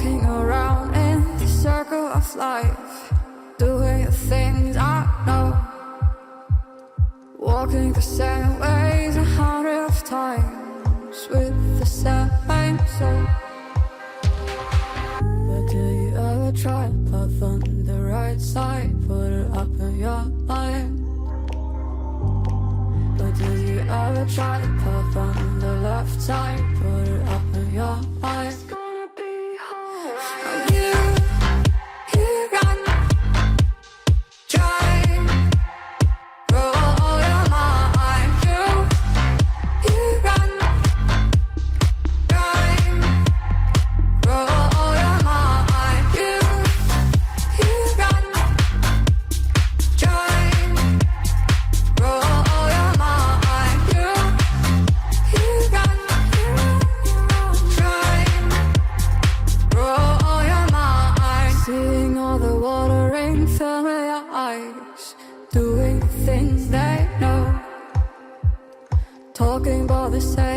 Walking around in the circle of life, doing the things I know, walking the same ways 100 times with the same soul. But do you ever try to path on the right side, put it up in your mind? But do you ever try to path on the left side, put it up in your mind? Doing things they know, talking about the same